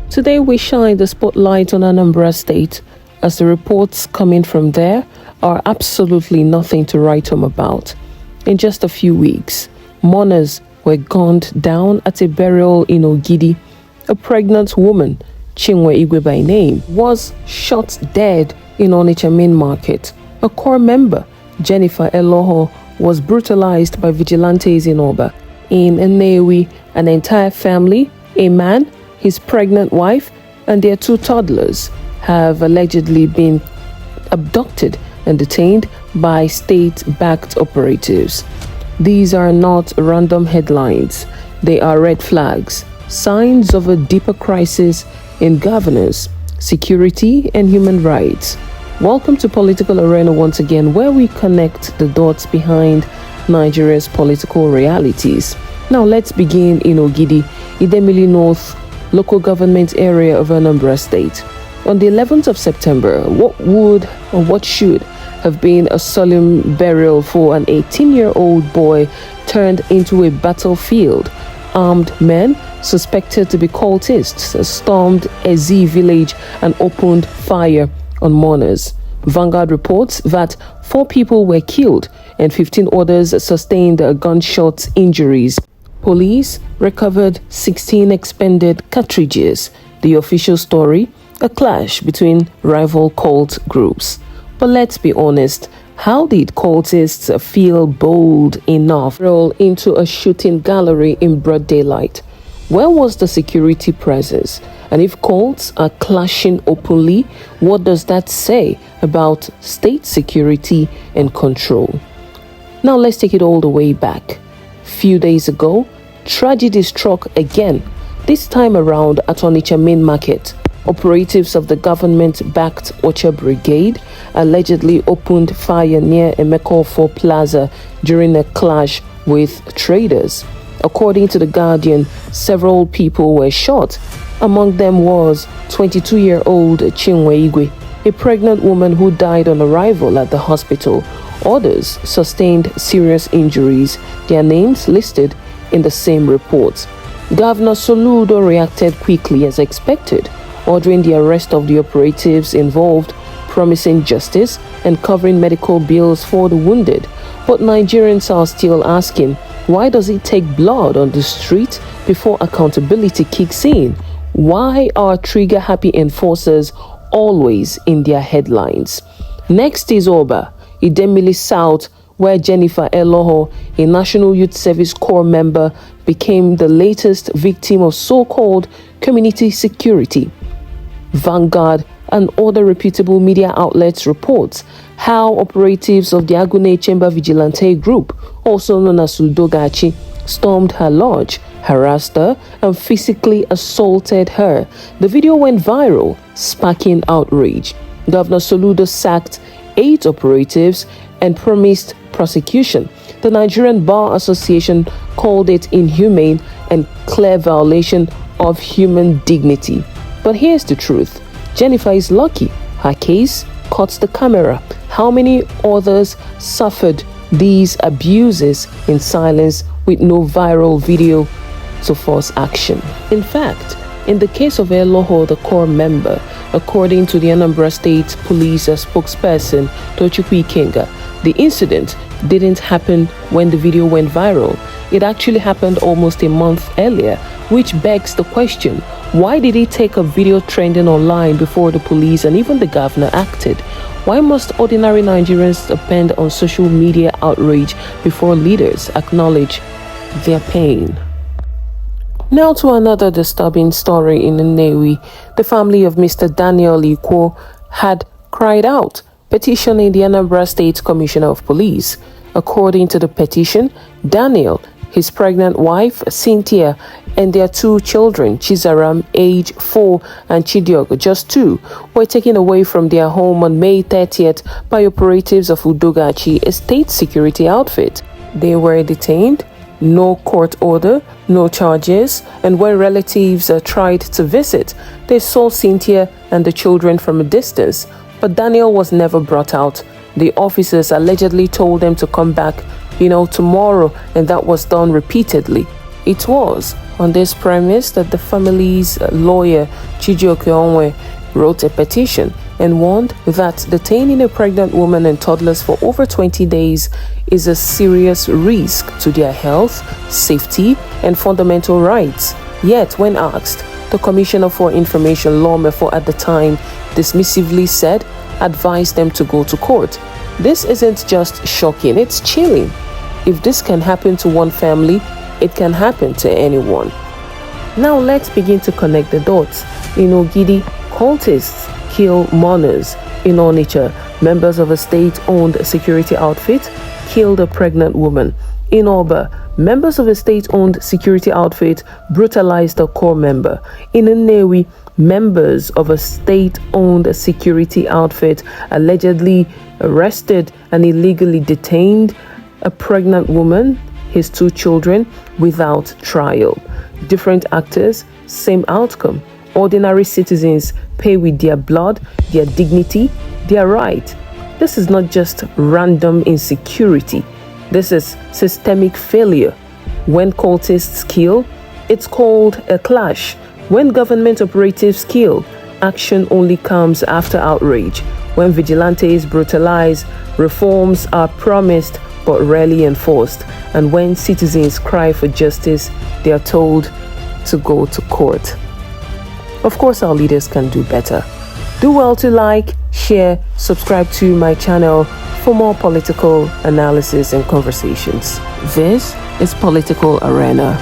Today we shine the spotlight on Anambra State, as the reports coming from there are absolutely nothing to write home about. In just a few weeks, mourners were gunned down at a burial in Ogidi. A pregnant woman, Nnewi by name, was shot dead in Onitsha Main Market. A core member, Jennifer Elobor, was brutalized by vigilantes in Oba. In Nnewi, an entire family, a man, his pregnant wife, and their 2 toddlers have allegedly been abducted and detained by state-backed operatives. These are not random headlines. They are red flags, signs of a deeper crisis in governance, security, and human rights. Welcome to Political Arena once again, where we connect the dots behind Nigeria's political realities. Now let's begin in Ogidi, Idemili North local government area of Anambra State. On the 11th of September, what should have been a solemn burial for an 18-year-old boy turned into a battlefield. Armed men suspected to be cultists stormed Ezi village and opened fire on mourners. Vanguard reports that 4 people were killed and 15 others sustained gunshot injuries. Police recovered 16 expended cartridges. The official story: a clash between rival cult groups. But let's be honest, how did cultists feel bold enough to roll into a shooting gallery in broad daylight? Where was the security presence? And if cults are clashing openly, what does that say about state security and control? Now let's take it all the way back. Few days ago, tragedy struck again, this time around at Onitsha Main Market. Operatives of the government-backed OCHA Brigade allegedly opened fire near Emeko Plaza during a clash with traders. According to The Guardian, several people were shot. Among them was 22-year-old Nnewi, a pregnant woman who died on arrival at the hospital. Others sustained serious injuries, their names listed in the same report. Governor Soludo reacted quickly as expected, ordering the arrest of the operatives involved, promising justice and covering medical bills for the wounded. But Nigerians are still asking, why does it take blood on the street before accountability kicks in? Why are trigger-happy enforcers always in their headlines? Next is Oba, Idemili South, where Jennifer Elobor, a National Youth Service Corps member, became the latest victim of so-called community security. Vanguard and other reputable media outlets report how operatives of the Agune Chamber Vigilante Group, also known as Udogachi, stormed her lodge, harassed her, and physically assaulted her. The video went viral, sparking outrage. Governor Soludo sacked 8 operatives and promised prosecution. The Nigerian Bar Association called it inhumane and clear violation of human dignity. But here's the truth. Jennifer is lucky. Her case caught the camera. How many others suffered these abuses in silence with no viral video to force action? In fact, in the case of Elobor, the core member, according to the Anambra State Police spokesperson Tochukwu Ikenga, the incident didn't happen when the video went viral. It actually happened almost a month earlier, which begs the question, why did it take a video trending online before the police and even the governor acted? Why must ordinary Nigerians depend on social media outrage before leaders acknowledge their pain? Now to another disturbing story in Nnewi. The family of Mr. Daniel Ikwo had cried out, petitioning the Anambra State Commissioner of Police. According to the petition, Daniel, his pregnant wife, Cynthia, and their 2 children, Chizaram, age 4, and Chidiok, just 2, were taken away from their home on May 30th by operatives of Udogachi, a state security outfit. They were detained, no court order, no charges, and when relatives tried to visit, they saw Cynthia and the children from a distance, but Daniel was never brought out. The officers allegedly told them to come back, tomorrow, and that was done repeatedly. It was on this premise that the family's lawyer, Chijioke Onwe, wrote a petition and warned that detaining a pregnant woman and toddlers for over 20 days is a serious risk to their health, safety, and fundamental rights. Yet, when asked, the Commissioner for Information Law Mefo at the time dismissively said, advised them to go to court. This isn't just shocking, it's chilling. If this can happen to one family, it can happen to anyone. Now let's begin to connect the dots. In Ogidi, cultists kill mourners. In Onitsha, members of a state-owned security outfit killed a pregnant woman. In Oba, members of a state-owned security outfit brutalized a core member. In Nnewi, members of a state-owned security outfit allegedly arrested and illegally detained a pregnant woman, his 2 children, without trial. Different actors, same outcome. Ordinary citizens pay with their blood, their dignity, their right. This is not just random insecurity. This is systemic failure. When cultists kill, it's called a clash. When government operatives kill, action only comes after outrage. When vigilantes brutalize, reforms are promised but rarely enforced. And when citizens cry for justice, they are told to go to court. Of course, our leaders can do better. Do well to like, share, subscribe to my channel for more political analysis and conversations. This is Political Arena.